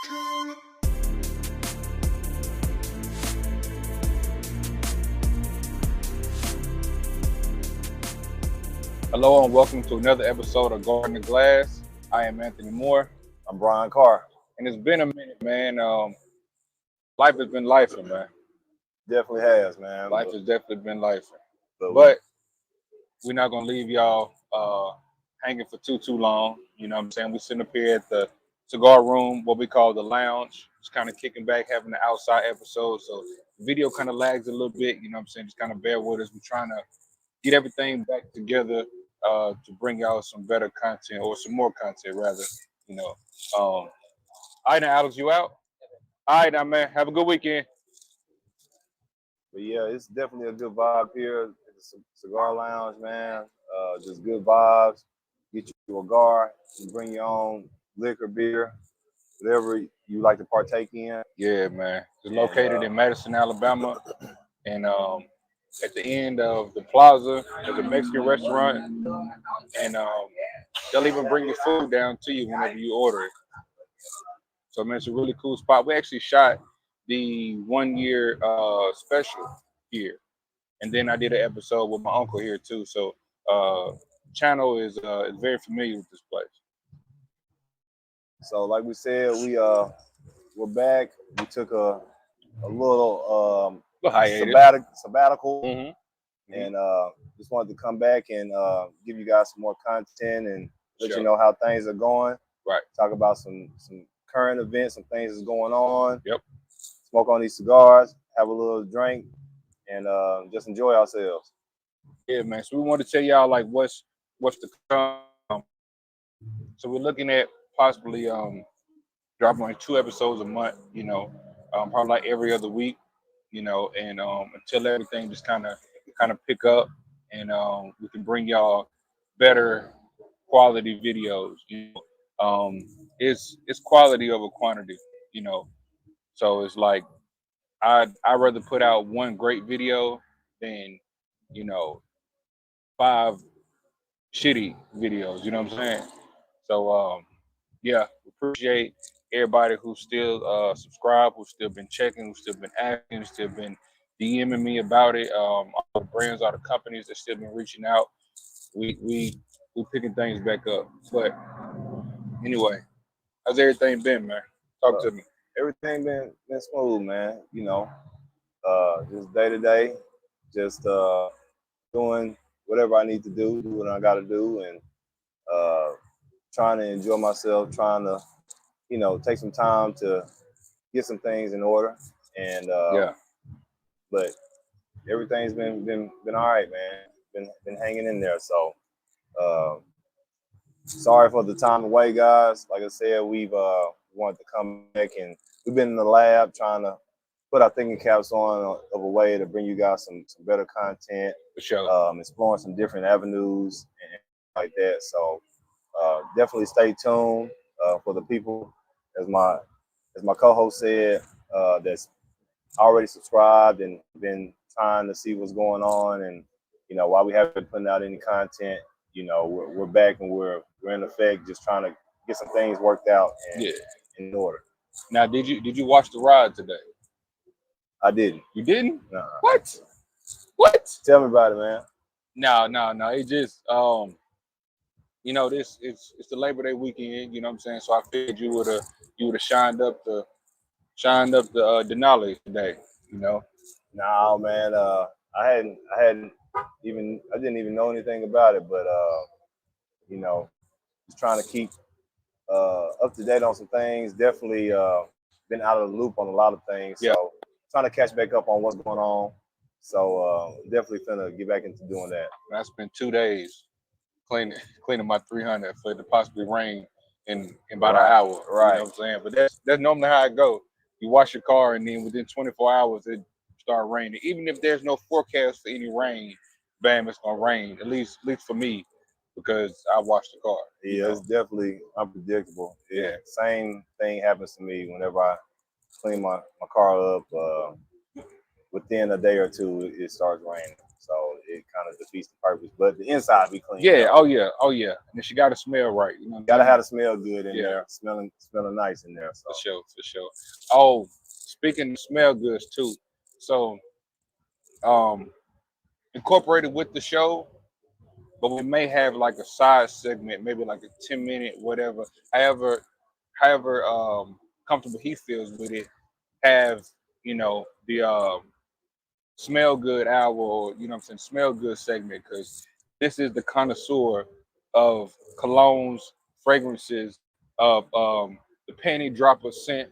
Hello and welcome to another episode of Garandaglass. I am Anthony Moore. I'm Brian Carr. And it's been a minute, man. Life has been lifing, man. Definitely has, man. Life has definitely been lifing. But we're not gonna leave y'all hanging for too long. You know what I'm saying? We're sitting up here at the cigar room, what we call the lounge. Just kind of kicking back, having the outside episode. So the video kind of lags a little bit, you know what I'm saying? Just kind of bear with us. We're trying to get everything back together to bring y'all some better content, or some more content rather, you know. All right, now Alex, you out? All right, now, man, have a good weekend. But yeah, it's definitely a good vibe here at the cigar lounge, man. Just good vibes. Get you a cigar, you bring your own liquor, beer, whatever you like to partake in. Yeah, man. It's located in Madison, Alabama, and at the end of the plaza, there's a Mexican restaurant, and they'll even bring your food down to you whenever you order it. So, man, it's a really cool spot. We actually shot the 1 year special here, and then I did an episode with my uncle here too. So, channel is very familiar with this place. So, like we said, we're back. We took a little sabbatical, and just wanted to come back and give you guys some more content and let you know how things are going. Right. Talk about some current events, some things that's going on. Yep. Smoke on these cigars, have a little drink, and just enjoy ourselves. Yeah, man. So we want to tell y'all like what's to come. So we're looking at possibly dropping like 2 episodes a month, you know, probably like every other week, you know, and until everything just kind of pick up, and we can bring y'all better quality videos. You know, it's quality over quantity, you know. So it's like I'd rather put out one great video than, you know, 5 shitty videos. You know what I'm saying? So yeah, appreciate everybody who's still subscribed, who's still been checking, who's still been asking, who's still been DMing me about it. All the brands, all the companies that still been reaching out. We picking things back up. But anyway, how's everything been, man? Talk to me. Everything been smooth, man. You know, just day to day, just doing whatever I need to do what I got to do, and trying to enjoy myself, trying to, you know, take some time to get some things in order, and Yeah. But everything's been all right, man. Been hanging in there. So sorry for the time away, guys. Like I said, we've wanted to come back, and we've been in the lab trying to put our thinking caps on of a way to bring you guys some better content. For sure. Exploring some different avenues and like that. So definitely stay tuned for the people, as my co-host said, that's already subscribed and been trying to see what's going on. And you know, while we haven't been putting out any content, you know, we're back, and we're in effect just trying to get some things worked out and in order. Now, did you watch the ride today? I didn't. You didn't? No. What? What? Tell me about it, man. No. It just you know, it's the Labor Day weekend. You know what I'm saying? So I figured you would have shined up the Denali today. You know? No, man. I didn't even know anything about it, but you know, just trying to keep up to date on some things. Definitely been out of the loop on a lot of things. Yeah. So trying to catch back up on what's going on. So definitely finna get back into doing that. I spent 2 days cleaning my 300 for it to possibly rain in about an hour. Right. You know what I'm saying? But that's normally how it go. You wash your car, and then within 24 hours it start raining. Even if there's no forecast for any rain, bam, it's gonna rain. At least for me, because I washed the car. Yeah, it's definitely unpredictable. Yeah. Same thing happens to me whenever I clean my car up. Within a day or two, it starts raining. So it kind of defeats the purpose. But the inside be clean Yeah. though. Oh yeah. Oh yeah. And she got to smell right. You know what I'm Gotta saying? have to smell good in Yeah. there, smelling nice in there. So For sure. For sure. Oh, speaking of smell goods too. So um, incorporated with the show, but we may have like a side segment, maybe like a 10-minute, whatever. However, comfortable he feels with it. Have the smell good hour, or you know what I'm saying, smell good segment, because this is the connoisseur of colognes, fragrances, of the penny dropper scent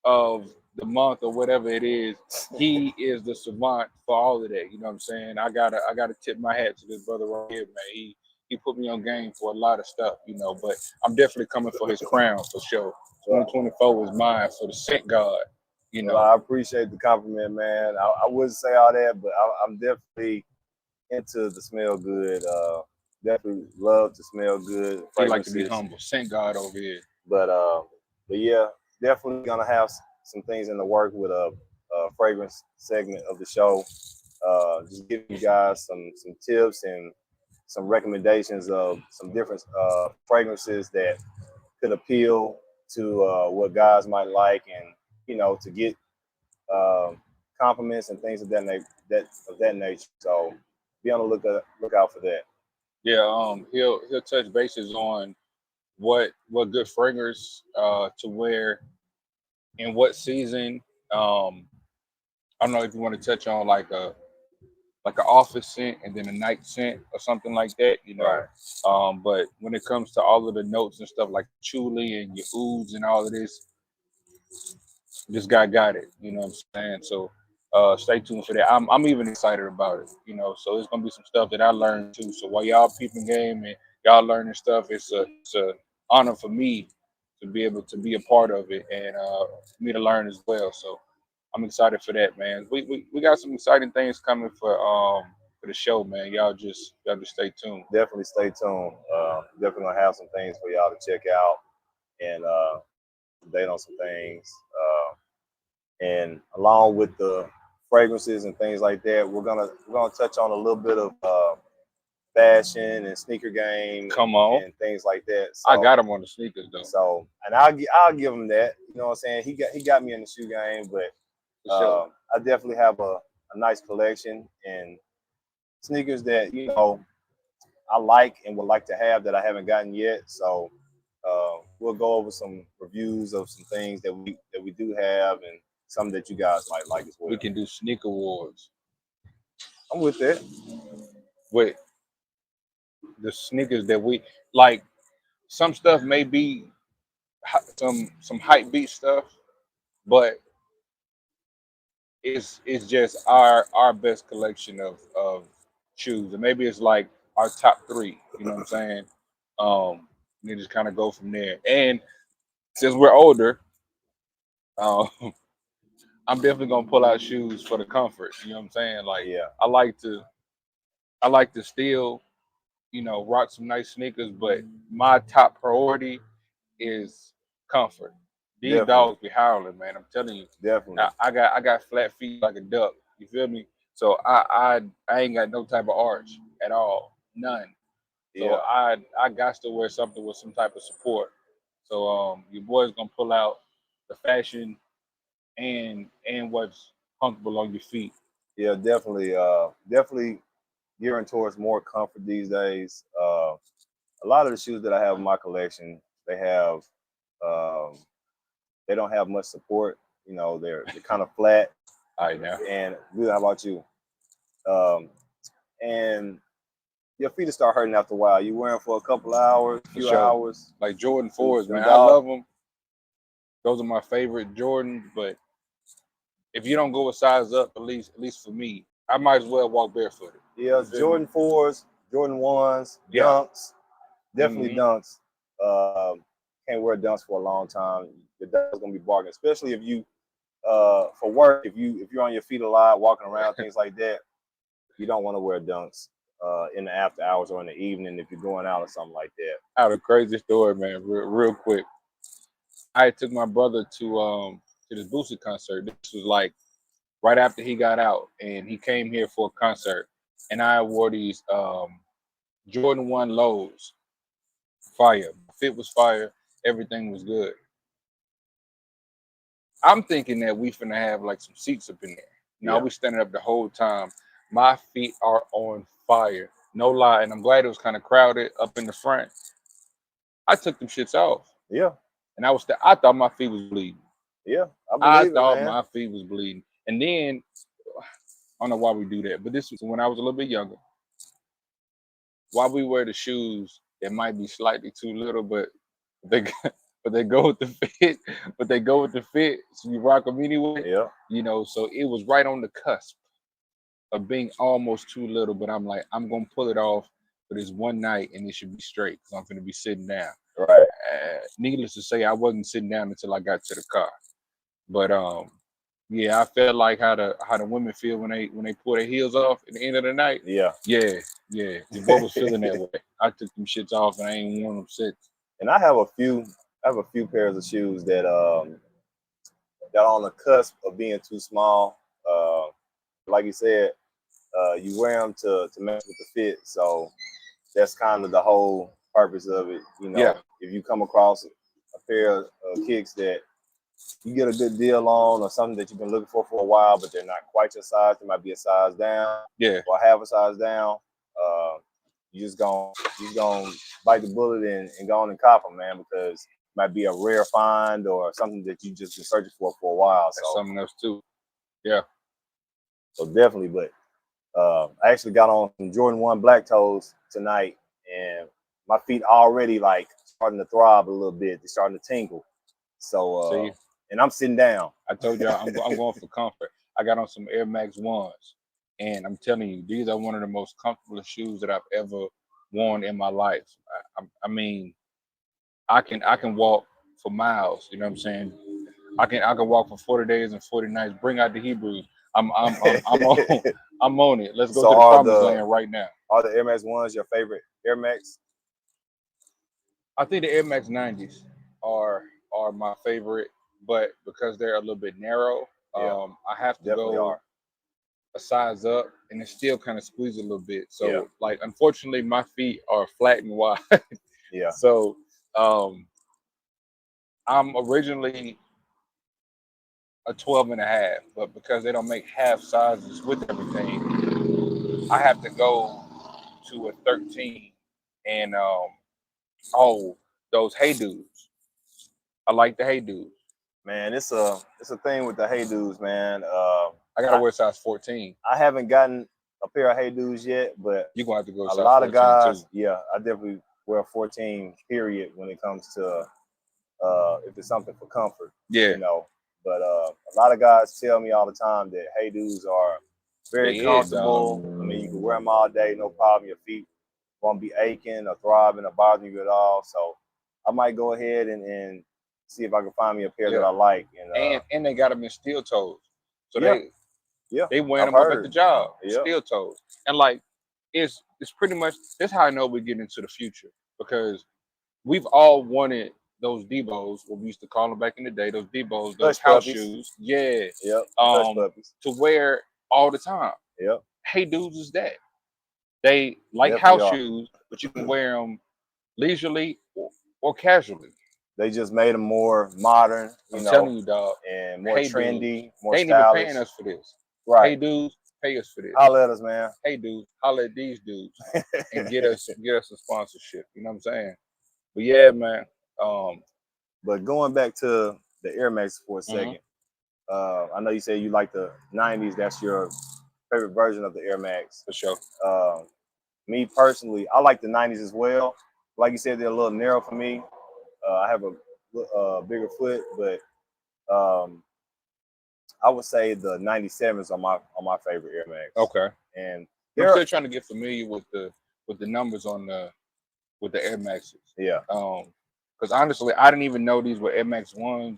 of the month or whatever it is. He is the savant for all of that. You know what I'm saying? I gotta tip my hat to this brother right here, man. He put me on game for a lot of stuff, but I'm definitely coming for his crown for sure. well, 2024 was mine for the scent god, you well, know. I appreciate the compliment, man. I wouldn't say all that, but I'm definitely into the smell good. Definitely love to smell good He like to be fragrances. humble. Scent God over here. But yeah, definitely gonna have some things in the work with a fragrance segment of the show. Just giving you guys some tips and some recommendations of some different fragrances that could appeal to what guys might like, and to get um, compliments and things of that nature. So be on the lookout for that. Yeah, he'll touch bases on what good fragrance to wear in what season. Um, I don't know if you want to touch on like an office scent and then a night scent or something like that. Right. But when it comes to all of the notes and stuff like patchouli and your ouds and all of this guy got it. You know what I'm saying? So stay tuned for that. I'm even excited about it. So it's gonna be some stuff that I learned too. So while y'all peeping game and y'all learning stuff, it's a honor for me to be able to be a part of it, and for me to learn as well. So I'm excited for that, man. We got some exciting things coming for the show, man. Y'all just stay tuned. Definitely stay tuned. Definitely gonna have some things for y'all to check out and date on some things. And along with the fragrances and things like that, we're gonna touch on a little bit of fashion and sneaker game Come on. and things like that. I So got him on the sneakers though. and I'll give him that. You know what I'm saying? He got me in the shoe game, but For sure. I definitely have a nice collection and sneakers that I like and would like to have that I haven't gotten yet. So we'll go over some reviews of some things that we do have and some that you guys might like as well. We can do sneaker wars I'm with that. with the sneakers that we like. Some stuff may be some hype beat stuff, but it's just our best collection of shoes, and maybe it's like our top three. You know what I'm saying? You just kind of go from there. And since we're older, um, I'm definitely gonna pull out shoes for the comfort. You know what I'm saying? Like Yeah, I like to I like to still rock some nice sneakers, but my top priority is comfort. These definitely, dogs be howling, man. I'm telling you. definitely. I got flat feet like a duck. You feel me? So I ain't got no type of arch at all, none. So Yeah, I got to wear something with some type of support. So your boy's gonna pull out the fashion and what's comfortable on your feet. yeah, definitely gearing towards more comfort these days. A lot of the shoes that I have in my collection, they have um, they don't have much support. They're kind of flat. All right now, And how about you? Um, and your feet will start hurting after a while. You wear them for a couple hours, for few sure. hours. Like Jordan 4s, Them man. I dog. love them. Those are my favorite Jordans. But if you don't go a size up, at least for me, I might as well walk barefooted. Yeah, You feel me? Jordan 4s, Jordan 1s, Yeah. dunks, definitely Hmm. dunks. Can't wear dunks for a long time. The dunks gonna be barking, especially if you for work. If you're on your feet a lot, walking around, things like that. You don't want to wear dunks in the after hours or in the evening if you're going out or something like that. I had a crazy story, man. Real quick. I took my brother to this Boosie concert. This was like right after he got out, and he came here for a concert. and I wore these Jordan 1 lows. Fire. Fit was fire. Everything was good. I'm thinking that we finna have like some seats up in there. Now Yeah, we standing up the whole time. My feet are on fire. No lie. And I'm glad it was kind of crowded up in the front. I took them shits off. yeah, And I thought my feet was bleeding. yeah. I I believe it, thought man. my feet was bleeding. And then I don't know why we do that, but this was when I was a little bit younger. Why we wear the shoes that might be slightly too little, but they but they go with the fit, but they go with the fit, so you rock them anyway. Yeah, You know, so it was right on the cusp of being almost too little, but I'm like, I'm gonna pull it off for this one night, and it should be straight because I'm gonna be sitting down. right. Needless to say, I wasn't sitting down until I got to the car. But yeah, I felt like how the women feel when they pull their heels off at the end of the night. Yeah. Yeah, yeah. Your boy was feeling that way. I took them shits off and I ain't worn them since. And I have a few pairs of shoes that are on the cusp of being too small. Like you said, you wear them to match with the fit. So that's kind of the whole purpose of it. You Yeah, know, if you come across a pair of kicks that you get a good deal on, or something that you've been looking for a while, but they're not quite your size, they might be a size down yeah. or half a size down. Uh, you just gonna bite the bullet and go on and cop them, man, because it might be a rare find or something that you just been searching for a while. That's So something else too. Yeah. definitely. But I actually got on some Jordan 1 black toes tonight, and my feet already like starting to throb a little bit. They're starting to tingle. So See, and I'm sitting down. I told y'all I'm going for comfort. I got on some Air Max ones, and I'm telling you, these are one of the most comfortable shoes that I've ever worn in my life. I mean, I can walk for miles. You know what I'm saying? I can walk for 40 days and 40 nights. Bring out the Hebrews. I'm on I'm on it. Let's go So to the promised land right now. are the Air Max ones your favorite Air Max? I think the Air Max 90s are are my favorite, but because they're a little bit narrow, Yeah, I have to definitely go are. a size up, and it still kind of squeezes a little bit. Yeah, So like, unfortunately, my feet are flat and wide. yeah. So um, I'm originally a 12 and a half, but because they don't make half sizes with everything, I have to go to a 13. And oh, those Hey Dudes. I like the Hey Dudes. Man, it's a thing with the Hey Dudes, man. I gotta wear size 14. I haven't gotten a pair of Hey Dudes yet, but You're gonna have to go a size lot of 14 too. guys, yeah, I definitely wear 14 period when it comes to if it's something for comfort, Yeah, you know. But a lot of guys tell me all the time that Hey Dudes are very they is, dog. comfortable. I mean, you can wear them all day, no problem. Your feet won't be aching or throbbing or bothering you at all. So I might go ahead and see if I can find me a pair that Yeah, I like. And and they got them in steel toes, so yeah, yeah, they wearing I've them up at the heard. job, Yeah, steel toes, and like it's pretty much that's how I know we're getting into the future because we've all wanted those Debos, what we used to call them back in the day, those Debos, those hush house puppies. shoes, yeah, Yep, hush um, puppies. to wear all the time. Yep, Hey, dudes, is that they like definitely house are. shoes, but you can wear them leisurely or casually. They just made them more modern, you I'm know, telling you, dog. and more Hey, dudes, trendy, more they ain't even stylish. paying us for this. Right. Hey, dudes, pay us for this. Holla at us, man. Hey, dudes, holla at these dudes and get us a sponsorship. You know what I'm saying? But yeah, man. Um, But going back to the Air Max for a mhm, second, I know you said you like the 90s. That's your favorite version of the Air Max. for sure. Uh, Me personally, I like the 90s as well. Like you said, they're a little narrow for me. I have a bigger foot, but um, I would say the 97s are my favorite Air Max. Okay. And I'm they're still trying to get familiar with the numbers on the with the Air Maxes. yeah, Because honestly, I didn't even know these were Air Max ones.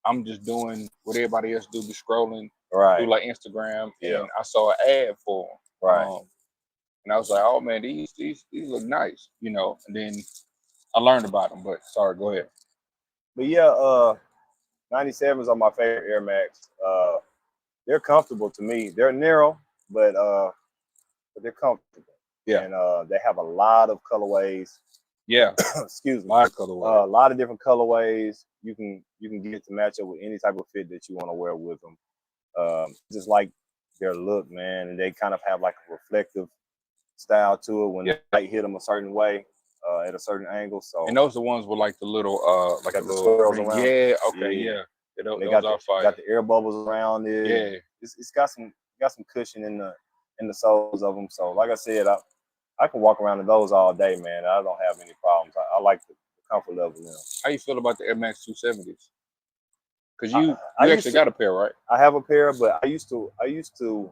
I'm just doing what everybody else do, be scrolling through right, like Instagram, yeah, and I saw an ad for them. right. And I was like, oh man, these look nice, you know. And then I learned about them. But sorry, go ahead. But yeah, 97s are my favorite Air Max. They're comfortable to me. They're narrow, but but they're comfortable. Yeah. And they have a lot of colorways. Yeah. Excuse me. A lot of colorways. A lot of different colorways you can get to match up with any type of fit that you want to wear with them. Just like their look, man, and they kind of have like a reflective style to it when the light hit them a certain way, at a certain angle. So and those are the ones with like the little like got the the little swirls around. yeah, okay, yeah. They Those are fire. got the air bubbles around it. Yeah. It's got some cushion in the soles of them. So like I said, I can walk around in those all day, man. I don't have any problems. I like the comfort level now. How you feel about the Air Max 270s? Because I you used actually to, got a pair, right? I have a pair, but I used to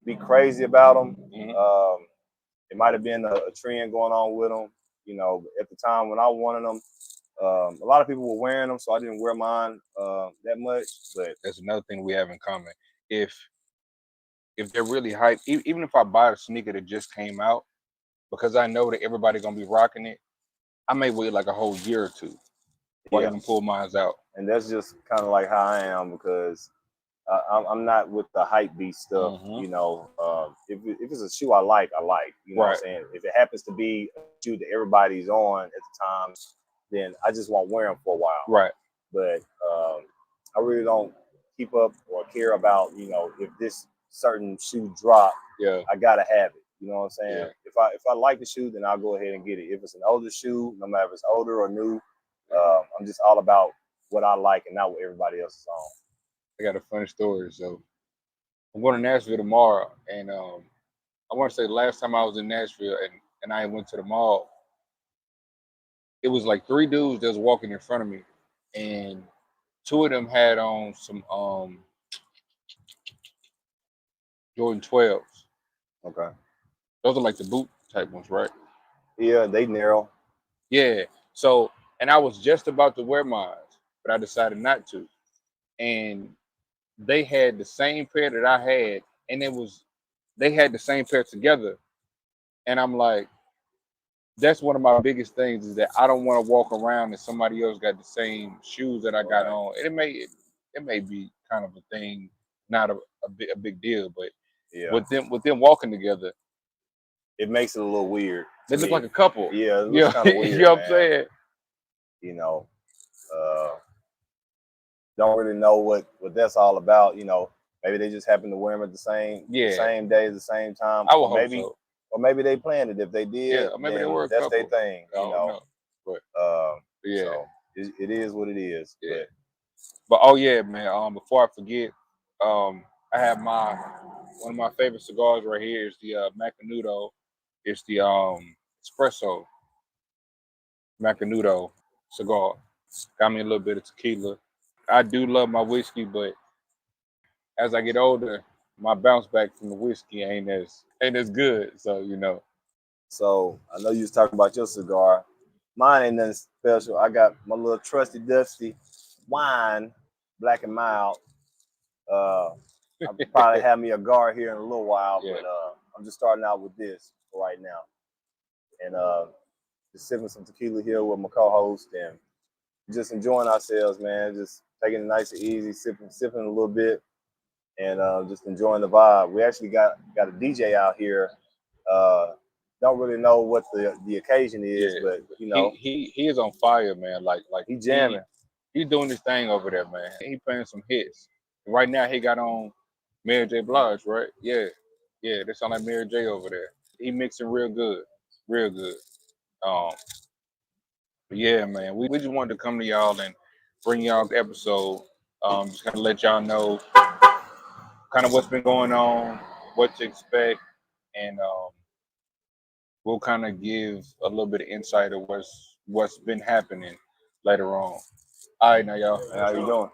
be crazy about them. Mm-hmm. It might have been a trend going on with them. You know, at the time when I wanted them, a lot of people were wearing them, so I didn't wear mine that much. But That's another thing we have in common. If they're really hype, even if I buy a sneaker that just came out, because I know that everybody's gonna be rocking it, I may wait like a whole year or two before I even pull mine out. And that's just kind of like how I am, because I'm not with the hype beast stuff. Mm-hmm. You know, if it's a shoe I like, I like. You know what I'm saying? If it happens to be a shoe that everybody's on at the time, then I just won't wear them for a while. Right. But I really don't keep up or care about, you know, if this certain shoe drop, I gotta have it. You know what I'm saying? Yeah. If I like the shoe, then I'll go ahead and get it. If it's an older shoe, no matter if it's older or new, I'm just all about what I like and not what everybody else is on. I got a funny story. So I'm going to Nashville tomorrow, and I want to say the last time I was in Nashville and I went to the mall, it was like three dudes that was walking in front of me, and two of them had on some Jordan 12s. Okay. Those are like the boot type ones, right? Yeah, they narrow. Yeah. So, and I was just about to wear mine, but I decided not to. And they had the same pair that I had, and they had the same pair together. And I'm like, that's one of my biggest things is that I don't want to walk around and somebody else got the same shoes that I got on. And it may be kind of a thing, not a big deal, but with them walking together, it makes it a little weird. They look like a couple. Yeah, it looks kind of weird. You know what I'm saying? You know, don't really know what that's all about. You know, maybe they just happen to wear them at the same day, the same time. I would hope so. Or maybe they planned it. If they did, maybe they were a that's couple. their thing. You know. But so it is what it is. Yeah. But oh yeah, man. Before I forget, I have one of my favorite cigars right here is the Macanudo. It's the espresso Macanudo cigar. Got me a little bit of tequila. I do love my whiskey, but as I get older, my bounce back from the whiskey ain't as good. So you know. So I know you was talking about your cigar. Mine ain't nothing special. I got my little trusty dusty wine, black and mild. I'll probably have me a guard here in a little while, but I'm just starting out with this for right now. And just sipping some tequila here with my co-host and just enjoying ourselves, man. Just taking it nice and easy, sipping a little bit, and just enjoying the vibe. We actually got a DJ out here. Don't really know what the occasion is, but you know, he is on fire, man. Like he jamming. He's doing his thing over there, man. He playing some hits. Right now, he got on Mary J. Blige, right? Yeah, they sound like Mary J. over there. He mixing real good, real good. But yeah, man. We just wanted to come to y'all and bring y'all the episode. Just kind of let y'all know kind of what's been going on, what to expect, and we'll kind of give a little bit of insight of what's been happening later on. All right, now y'all. How you doing?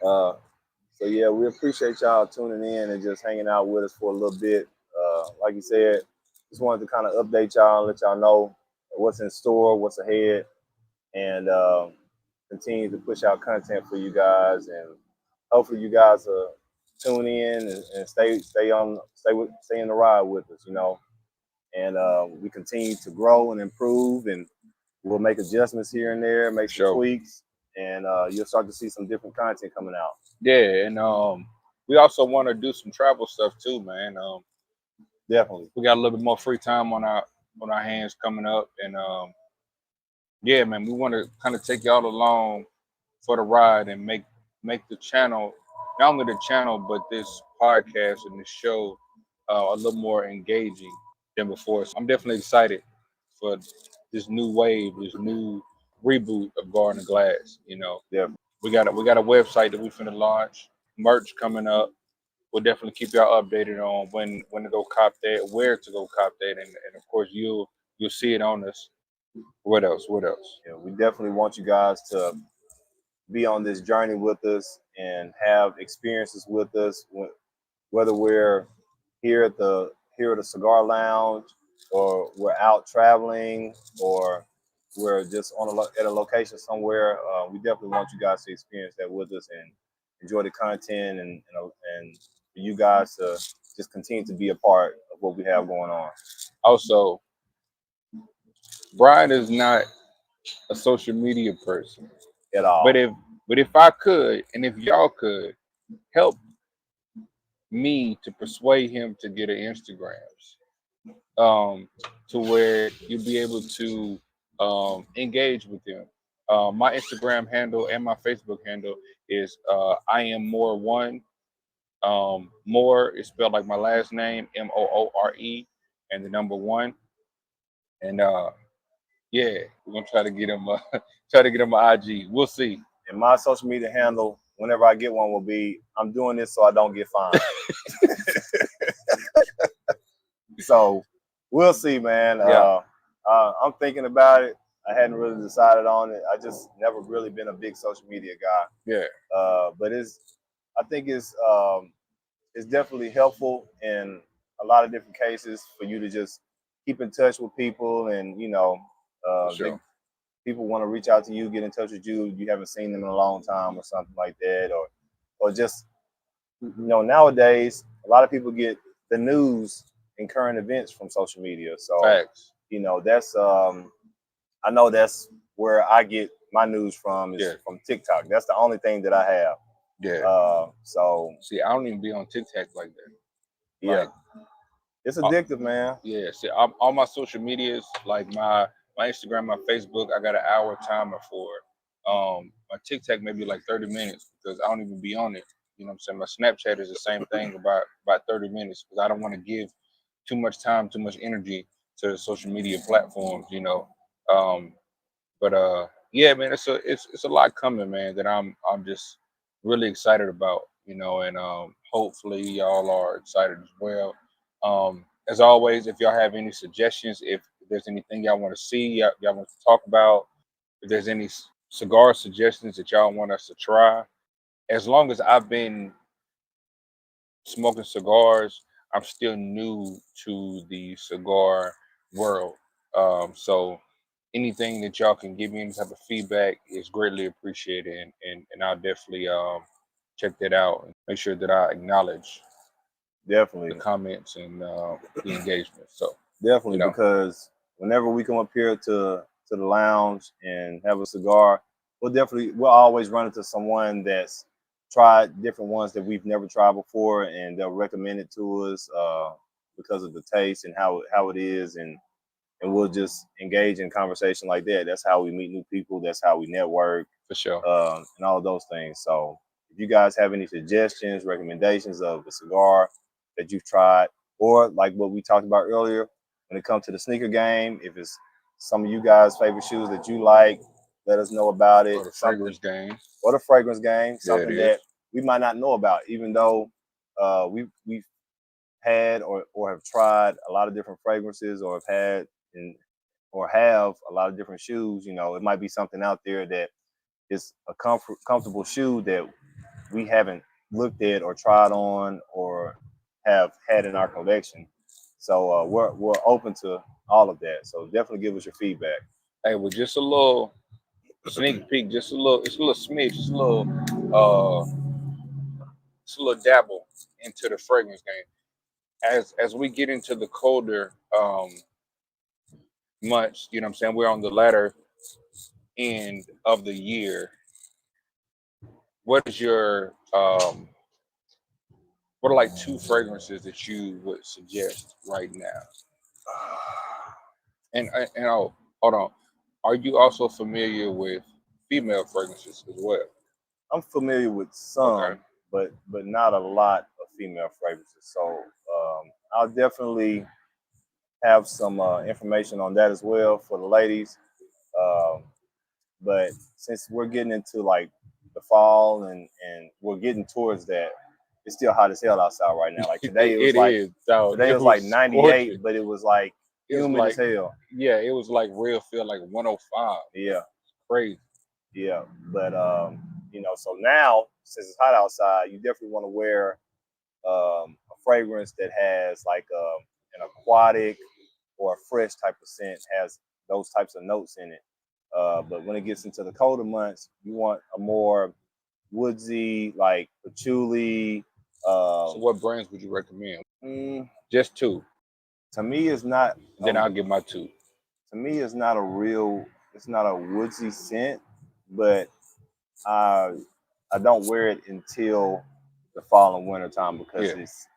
So yeah, we appreciate y'all tuning in and just hanging out with us for a little bit. Like you said, just wanted to kind of update y'all and let y'all know what's in store, what's ahead, and continue to push out content for you guys. And hopefully, you guys tune in and stay in the ride with us. You know, and we continue to grow and improve, and we'll make adjustments here and there, make some tweaks, and you'll start to see some different content coming out. Yeah, and we also want to do some travel stuff too, man. Definitely. we got a little bit more free time on our hands coming up, and yeah, man, we want to kind of take y'all along for the ride and make the channel, not only the channel but this podcast and this show a little more engaging than before. So I'm definitely excited for this new wave, this new reboot of Garden and Glass. You know, Definitely. we got a website that we finna launch, merch coming up. We'll definitely keep y'all updated on when to go cop that, where to go cop that, and of course you'll see it on us. What else? What else? Yeah, we definitely want you guys to be on this journey with us and have experiences with us, whether we're here at the cigar lounge, or we're out traveling, or we're just at a location somewhere. We definitely want you guys to experience that with us and enjoy the content, and for you guys to just continue to be a part of what we have going on. Also, Brian is not a social media person, At but all. if I could, and if y'all could help me to persuade him to get an Instagrams, to where you'll be able to engage with him. My Instagram handle and my Facebook handle is I am more one. More is spelled like my last name, Moore, and the number one. And yeah, we're gonna try to get him try to get him an IG. We'll see. And my social media handle, whenever I get one, will be I'm doing this so I don't get fined. So we'll see, man. Yeah, I'm thinking about it. I hadn't really decided on it. I just never really been a big social media guy. yeah, But I think it's definitely helpful in a lot of different cases for you to just keep in touch with people, and for they sure. people want to reach out to you, get in touch with you. You haven't seen them in a long time or something like that, or just nowadays a lot of people get the news and current events from social media. So Facts. that's I know that's where I get my news from, is Yeah, from TikTok. That's the only thing that I have. yeah. So See, I don't even be on TikTok like that. yeah, Like, it's uh, addictive, man. yeah. See, all my social medias, like my Instagram, my Facebook, I got an hour timer for it. My TikTok maybe like 30 minutes because I don't even be on it. You know what I'm saying? My Snapchat is the same thing, about 30 minutes because I don't want to give too much time, too much energy to the social media platforms. Um, but yeah, man, it's a lot coming, man, that I'm just really excited about. And hopefully y'all are excited as well. As always, if y'all have any suggestions, if there's anything y'all want to see, y'all want to talk about, if there's any cigar suggestions that y'all want us to try, as long as I've been smoking cigars, I'm still new to the cigar world. So anything that y'all can give me, any type of feedback, is greatly appreciated, and I'll definitely check that out and make sure that I acknowledge the Definitely, comments and the engagement. So you definitely, know, because whenever we come up here to the lounge and have a cigar, we'll always run into someone that's tried different ones that we've never tried before, and they'll recommend it to us because of the taste and how it is, and we'll just engage in conversation like that. That's how we meet new people. That's how we network, for sure. and all of those things. So if you guys have any suggestions, recommendations of the cigar that you've tried, or like what we talked about earlier, when it comes to the sneaker game, if it's some of you guys' favorite shoes that you like, let us know about it. Or the Something, fragrance game. or the fragrance game, There it something is. that we might not know about, even though we've had or have tried a lot of different fragrances, or have had and or have a lot of different shoes. It might be something out there that is a comfortable shoe that we haven't looked at or tried on or have had in our collection. So we're open to all of that. So definitely give us your feedback. Hey, with just a little sneak peek, just a little, it's a little smidge, uh, just a little dabble into the fragrance game. As we get into the colder months, you know what I'm saying? We're on the latter end of the year. What is your What are like two fragrances that you would suggest right now? And oh, hold on. Are you also familiar with female fragrances as well? I'm familiar with Okay. some, but not a lot of female fragrances. So I'll definitely have some information on that as well for the ladies. Um, but since we're getting into like the fall and we're getting towards that, it's still hot as hell outside right now. Like today, It is. So today it was like was scorching. 98, but it was like It was humid like, as hell. yeah, it was like real feel like 105. Yeah, Crazy. yeah. But so now since it's hot outside, you definitely want to wear a fragrance that has like an aquatic or a fresh type of scent, has those types of notes in it. But when it gets into the colder months, you want a more woodsy, like patchouli. So what brands would you recommend? Mm, Just two. to me, it's not. Then I'll give my two. To me, it's not a real. It's not a woodsy scent, but I I don't wear it until the fall and winter time because Yeah. it's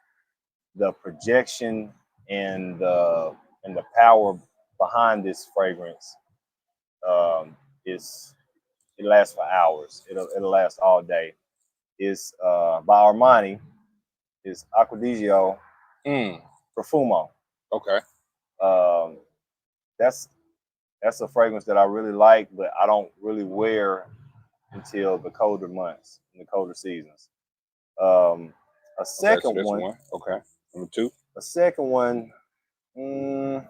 the projection and the power behind this fragrance is it lasts for hours. It'll last all day. It's by Armani. It's Acquadigio Mm. Profumo. Okay. Um, that's that's a fragrance that I really like, but I don't really wear until the colder months, in the colder seasons. Um, a Okay. So second that's one, one. Okay. Number two. a second one, mm,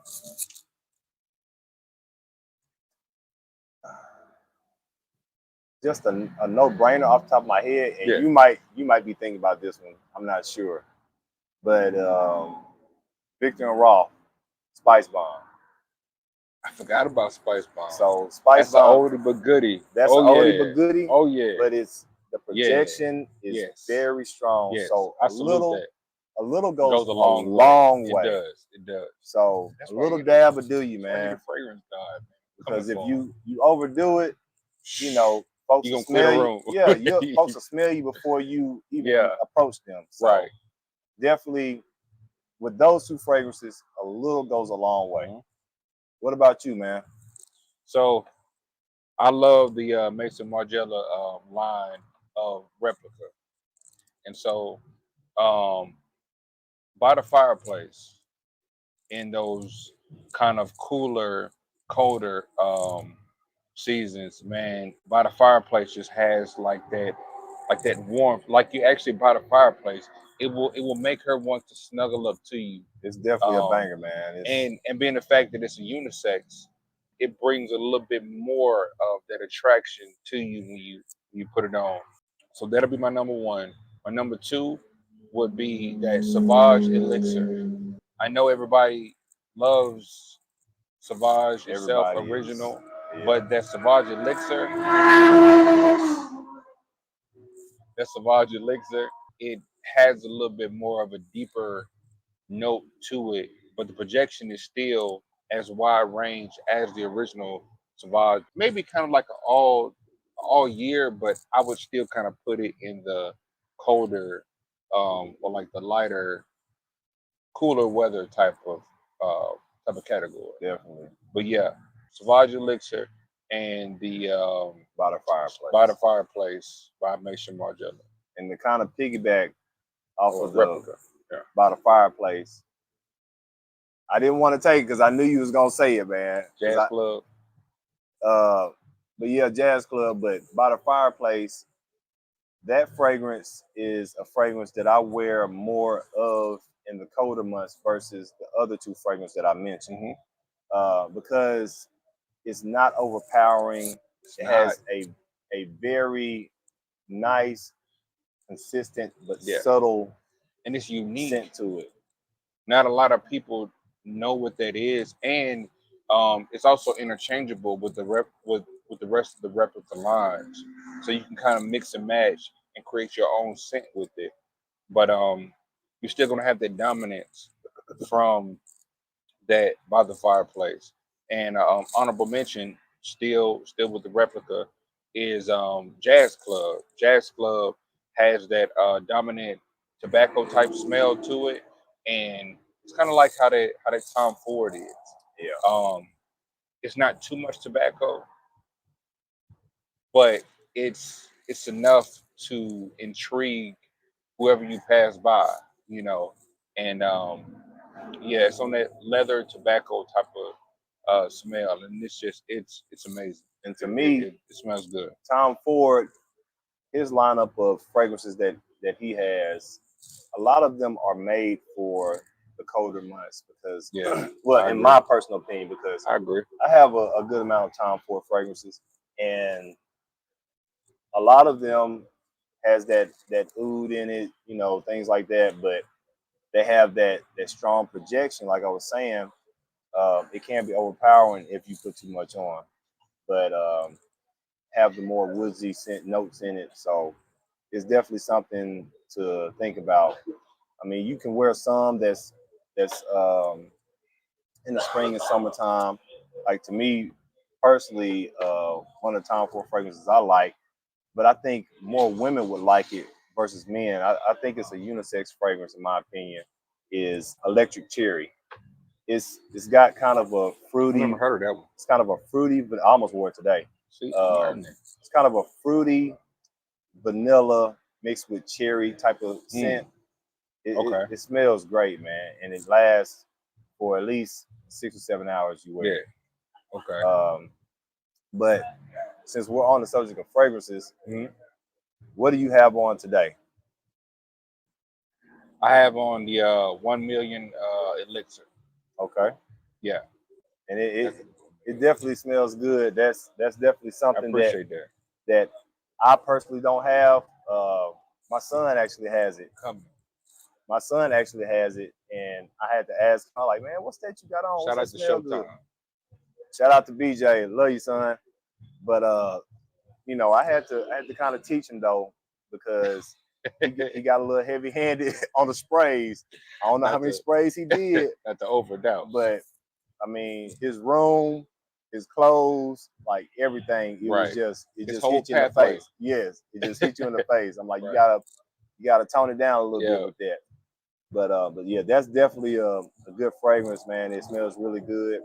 just a no-brainer off the top of my head, and Yeah. you might be thinking about this one. I'm not sure, but Victor and Rolf Spice Bomb. I forgot about Spice Bomb. So Spice That's an Bomb, oldie but goodie. that's an Oh oldie yeah. but goodie, Oh yeah. but it's the Yeah. projection is Yes. very strong. Yes. So I a salute little that. a little It goes goes a a long way. long It way. does. It does. So That's a why little you dab will do you, that's why you man. the fragrance god, man. Coming Because if for him. you overdo it, folks You will gonna clear the smell you. room. Yeah, folks will smell you before you Yeah. even approach them. So Right. definitely with those two fragrances, a little goes a long way. Mhm. What about you, man? So I love the Mason Margiela line of replica, and so um, by the fireplace in those kind of cooler, colder seasons, man, by the fireplace just has like that warmth. Like you actually by the fireplace, it will make her want to snuggle up to you. It's definitely a Um, banger, man. It's and being the fact that it's a unisex, it brings a little bit more of that attraction to you when you put it on. So that'll be my number one. My number two would be that Sauvage Elixir. I know everybody loves Sauvage itself everybody is, original, yeah, but that Sauvage Elixir, it has a little bit more of a deeper note to it, but the projection is still as wide range as the original Sauvage. Maybe kind of like an all year, but I would still kind of put it in the colder or like the lighter, cooler weather type of category. definitely But yeah, Sauvage Elixir and the by the by the fireplace. fireplace by Mason Margiela And to kind of piggyback off or of the replica. Yeah. by the fireplace, I didn't want to take it because I knew you was gonna say it, man. Because Jazz Club. uh, but yeah, Jazz Club. But by the fireplace, that fragrance is a fragrance that I wear more of in the colder months versus the other two fragrances that I mentioned. Hmm. Because it's not overpowering. It's It not. has a very nice, consistent but Yeah. subtle And it's unique. scent to it. Not a lot of people know what that is, and it's also interchangeable with the rest of the replica lines, so you can kind of mix and match and create your own scent with it. But you're still gonna have that dominance from that by the fireplace. And honorable mention, still with the replica, is Jazz Club. Jazz Club has that dominant tobacco type smell to it, and it's kind of like how that Tom Ford is. Yeah. It's not too much tobacco, but it's enough to intrigue whoever you pass by, you know. And yeah, it's on that leather tobacco type of smell, and it's amazing. And to It, me, it smells good. Tom Ford, his lineup of fragrances that he has, a lot of them are made for the colder months because, Yeah, well, I in agree. my personal opinion, because I agree. I have a good amount of Tom Ford fragrances, and a lot of them has that oud in it, you know, things like that. But they have that strong projection, like I was saying. It can be overpowering if you put too much on, but have the more woodsy scent notes in it. So it's definitely something to think about. I mean, you can wear some that's in the spring and summertime. Like to me personally, one of the Tom Ford fragrances I like, but I think more women would like it versus men. I think it's a unisex fragrance in my opinion. Is Electric Cherry. It's got kind of a I never fruity. heard of that one. It's kind of a fruity, but I almost wore it today. See, I'm Um, learning it. it's kind of a fruity vanilla mixed with cherry type of Mm, scent. It, it, okay. it smells great, man, and it lasts for at least 6 or 7 hours. You wear Yeah. it. Okay. But since we're on the subject of fragrances, Mhm. what do you have on today? I have on the 1 million elixir. Okay, Yeah, and it, that's, it it definitely smells good. That's definitely I something that appreciate that. that I personally don't have. My son actually has it. Coming. My son actually has it, and I had to ask him, I'm like, man, what's that you got on? What's Shout that out to smell good? Showtime. Shout out to BJ, love you, son. But you know, I had to kind of teach him though, because he got a little heavy handed on the sprays. I don't know how not many to sprays he did, not to overdose. but I mean, his room, his clothes, like everything, Right. it His just whole hit you in the pathway. face. Yes, it just hit you in the face. I'm like, Right. you gotta tone it down a little bit Yeah. with that. But yeah, that's definitely a good fragrance, man. It smells really good.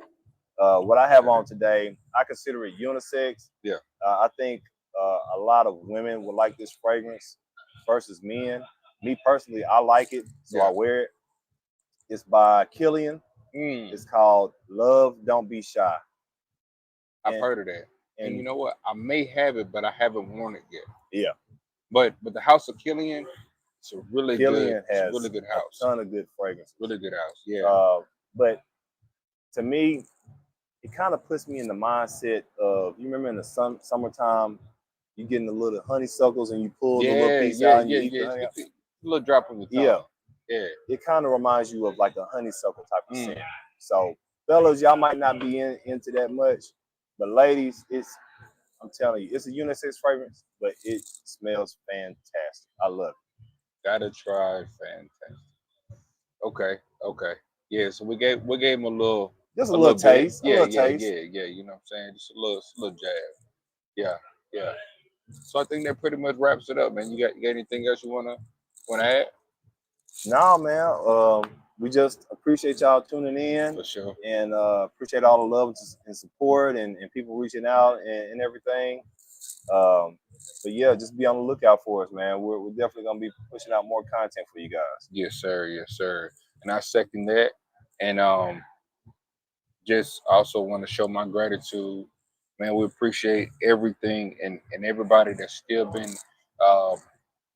What I have Appreciate on it. today, I consider it unisex. Yeah. I think a lot of women would like this fragrance versus men. Me personally, I like it, so I Yeah. wear it. It's by Killian. Mm, It's called Love Don't Be Shy. I've And heard of that. And you and know what? I may have it, but I haven't worn it yet. yeah, But the House of Killian, Killian it's a really has good a house. ton of good fragrances. Really good house. Yeah. Uh, but to me, it kind of puts me in the mindset of, you remember in the summertime, you getting the little honeysuckles and you pull the little Yeah, piece yeah, out and you yeah, eat the yeah. honey. Get the little drop on the Yeah, tongue. Yeah. it kind of reminds you of like a honeysuckle type of Mm. scent. So, fellas, y'all might not be into that much, but ladies, I'm telling you, it's a unisex fragrance, but it smells fantastic. I love it. Gotta try. Fantastic. Okay. Okay. Yeah. So we gave him Just a little bit. a Yeah. little Yeah. taste. Yeah. Yeah. You know what I'm saying? Just a little jab. Yeah. Yeah. So I think that pretty much wraps it up, man. You got anything else you wanna add? No, man. We just appreciate y'all tuning in For sure. and appreciate all the love and support and people reaching out and everything. Um, but yeah, just be on the lookout for us, man. We're definitely gonna be pushing out more content for you guys. Yes, sir. Yes, sir. And I second that. And just also want to show my gratitude, man. We appreciate everything and everybody that's still been uh,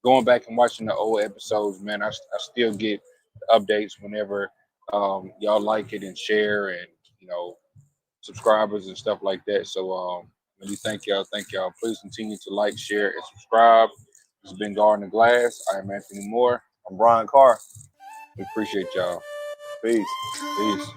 going back and watching the old episodes, man. I still get updates whenever y'all like it and share and you know subscribers and stuff like that. So really thank y'all. Thank y'all. Please continue to like, share, and subscribe. This has been Garden of Glass. I am Anthony Moore. I'm Brian Carr. We appreciate y'all. Peace. Peace.